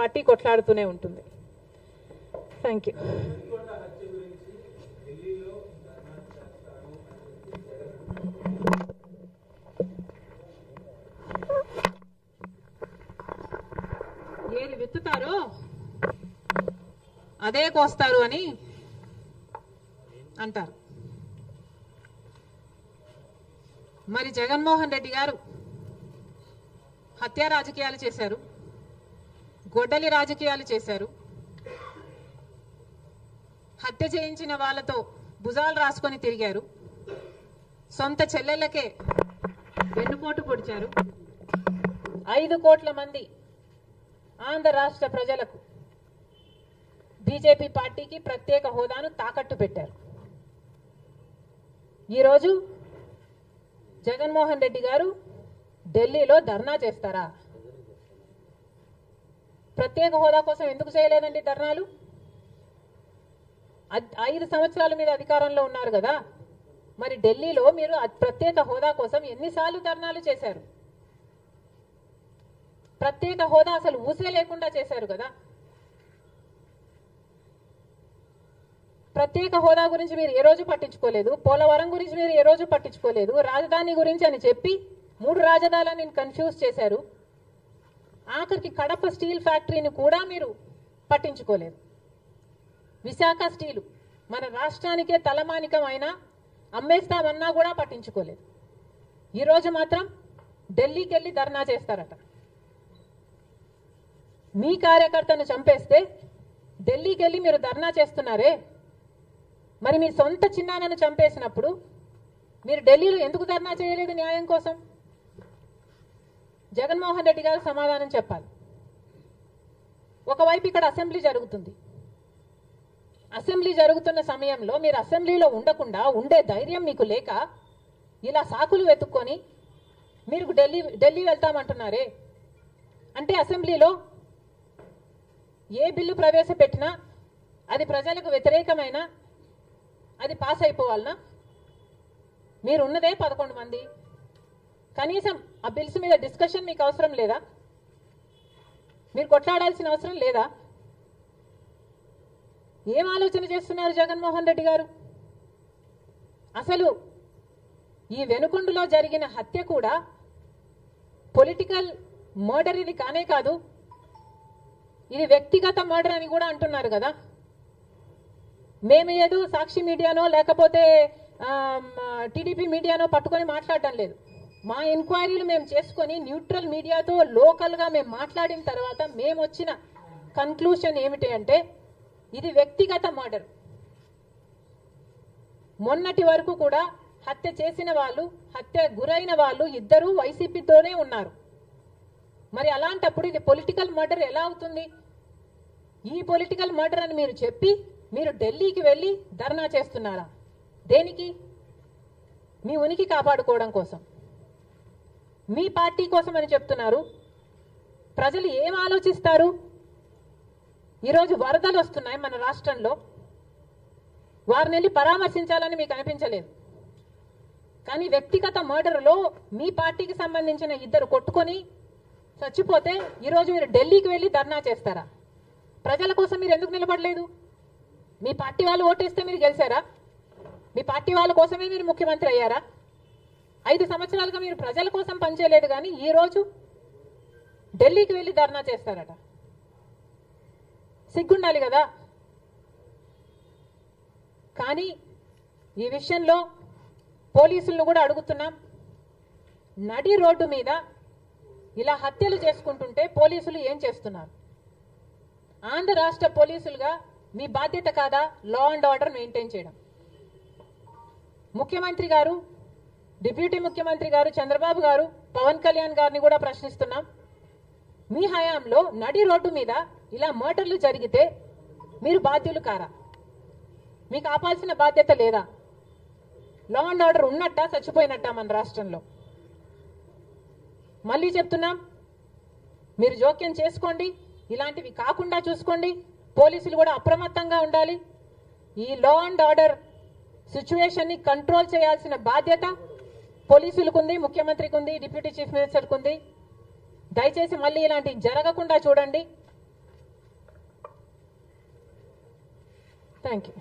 Party కొట్లాడుతూనే ఉంటుంది. Thank you. ఏది విత్తుతారో అదే కోస్తారు అని అంటారు. మరి జగన్మోహన్ రెడ్డి గారు హత్య రాజకీయాలు చేశారు, గొడ్డలి రాజకీయాలు చేశారు, హత్య చేయించిన వాళ్ళతో భుజాలు రాసుకొని తిరిగారు, సొంత చెల్లెళ్ళకే వెన్నుపోటు పొడిచారు, 5 కోట్ల మంది ఆంధ్ర రాష్ట్ర ప్రజలకు బీజేపీ పార్టీకి ప్రత్యేక హోదాను తాకట్టు పెట్టారు. ఈరోజు జగన్మోహన్ రెడ్డి గారు ఢిల్లీలో ధర్నా చేస్తారా? ప్రత్యేక హోదా కోసం ఎందుకు చేయలేదండి ధర్నాలు? 5 సంవత్సరాల మీద అధికారంలో ఉన్నారు కదా, మరి ఢిల్లీలో మీరు ప్రత్యేక హోదా కోసం ఎన్నిసార్లు ధర్నాలు చేశారు? ప్రత్యేక హోదా అసలు ఊసే లేకుండా చేశారు కదా. ప్రత్యేక హోదా గురించి మీరు ఏ రోజు పట్టించుకోలేదు, పోలవరం గురించి మీరు ఏ రోజు పట్టించుకోలేదు, రాజధాని గురించి అని చెప్పి 3 రాజధానులను కన్ఫ్యూజ్ చేశారు. ఆఖరికి కడప స్టీల్ ఫ్యాక్టరీని కూడా మీరు పట్టించుకోలేదు. విశాఖ స్టీలు మన రాష్ట్రానికే తలమానికం అయినా అమ్మేస్తామన్నా కూడా పట్టించుకోలేదు. ఈరోజు మాత్రం ఢిల్లీకి వెళ్ళి ధర్నా చేస్తారట. మీ కార్యకర్తను చంపేస్తే ఢిల్లీకి వెళ్ళి మీరు ధర్నా చేస్తున్నారే, మరి మీ సొంత చిన్నాన్నను చంపేసినప్పుడు మీరు ఢిల్లీలో ఎందుకు ధర్నా చేయలేదు న్యాయం కోసం? జగన్మోహన్ రెడ్డి గారు సమాధానం చెప్పాలి. ఒకవైపు ఇక్కడ అసెంబ్లీ జరుగుతుంది, అసెంబ్లీ జరుగుతున్న సమయంలో మీరు అసెంబ్లీలో ఉండకుండా ఉండే ధైర్యం మీకు లేక ఇలా సాకులు వెతుక్కొని మీరు ఢిల్లీ వెళ్తామంటున్నారే. అంటే అసెంబ్లీలో ఏ బిల్లు ప్రవేశపెట్టినా అది ప్రజలకు వ్యతిరేకమైన అది పాస్ అయిపోవాలనా? మీరు ఉన్నదే 11 మంది, కనీసం ఆ బిల్స్ మీద డిస్కషన్ మీకు అవసరం లేదా? మీరు కొట్లాడాల్సిన అవసరం లేదా? ఏం ఆలోచన చేస్తున్నారు జగన్మోహన్ రెడ్డి గారు? అసలు ఈ వెనుకొండలో జరిగిన హత్య కూడా పొలిటికల్ మర్డర్ ఇది కానే కాదు, ఇది వ్యక్తిగత మర్డర్ అని కూడా అంటున్నారు కదా. మేము ఏదో సాక్షి మీడియానో లేకపోతే టీడీపీ మీడియానో పట్టుకొని మాట్లాడటం లేదు. మా ఎంక్వైరీలు మేము చేసుకొని న్యూట్రల్ మీడియాతో లోకల్గా మేము మాట్లాడిన తర్వాత మేము వచ్చిన కన్క్లూషన్ ఏమిటి అంటే ఇది వ్యక్తిగత మర్డర్. మొన్నటి వరకు కూడా హత్య చేసిన వాళ్ళు, హత్య గురైన వాళ్ళు ఇద్దరూ వైసీపీతోనే ఉన్నారు. మరి అలాంటప్పుడు ఇది పొలిటికల్ మర్డర్ ఎలా అవుతుంది? ఈ పొలిటికల్ మర్డర్ అని మీరు చెప్పి మీరు ఢిల్లీకి వెళ్ళి ధర్నా చేస్తున్నారా? దేనికి? మీ ఉనికి కాపాడుకోవడం కోసం, మీ పార్టీ కోసం అని చెప్తున్నారు. ప్రజలు ఏం ఆలోచిస్తారు? ఈరోజు వరదలు వస్తున్నాయి మన రాష్ట్రంలో, వారిని వెళ్ళి పరామర్శించాలని మీకు అనిపించలేదు. కానీ వ్యక్తిగత మర్డర్లో మీ పార్టీకి సంబంధించిన 2 కొట్టుకొని చచ్చిపోతే ఈరోజు మీరు ఢిల్లీకి వెళ్ళి ధర్నా చేస్తారా? ప్రజల కోసం మీరు ఎందుకు నిలబడలేదు? మీ పార్టీ వాళ్ళు ఓటేస్తే మీరు గెలిచారా? మీ పార్టీ వాళ్ళ కోసమే మీరు ముఖ్యమంత్రి అయ్యారా? 5 సంవత్సరాలుగా మీరు ప్రజల కోసం పనిచేయలేదు, కానీ ఈరోజు ఢిల్లీకి వెళ్ళి ధర్నా చేస్తారట. సిగ్గుండాలి కదా. కానీ ఈ విషయంలో పోలీసులను కూడా అడుగుతున్నాం. నడి రోడ్డు మీద ఇలా హత్యలు చేసుకుంటుంటే పోలీసులు ఏం చేస్తున్నారు? ఆంధ్ర రాష్ట్ర పోలీసులుగా మీ బాధ్యత కాదా లా అండ్ ఆర్డర్ మెయింటైన్ చేయడం? ముఖ్యమంత్రి గారు, డిప్యూటీ ముఖ్యమంత్రి గారు చంద్రబాబు గారు, పవన్ కళ్యాణ్ గారిని కూడా ప్రశ్నిస్తున్నాం. మీ హయాంలో నడి రోడ్డు మీద ఇలా మర్డర్లు జరిగితే మీరు బాధ్యులు కారా? మీకు ఆపాల్సిన బాధ్యత లేదా? లా అండ్ ఆర్డర్ ఉన్నట్టా చచ్చిపోయినట్టా మన రాష్ట్రంలో? మళ్ళీ చెప్తున్నాం, మీరు జోక్యం చేసుకోండి, ఇలాంటివి కాకుండా చూసుకోండి. పోలీసులు కూడా అప్రమత్తంగా ఉండాలి. ఈ లా అండ్ ఆర్డర్ సిచ్యువేషన్ ని కంట్రోల్ చేయాల్సిన బాధ్యత పోలీసులకు ఉంది, ముఖ్యమంత్రికి ఉంది, డిప్యూటీ చీఫ్ మినిస్టర్కి ఉంది. దయచేసి మళ్ళీ ఇలాంటివి జరగకుండా చూడండి. Thank you.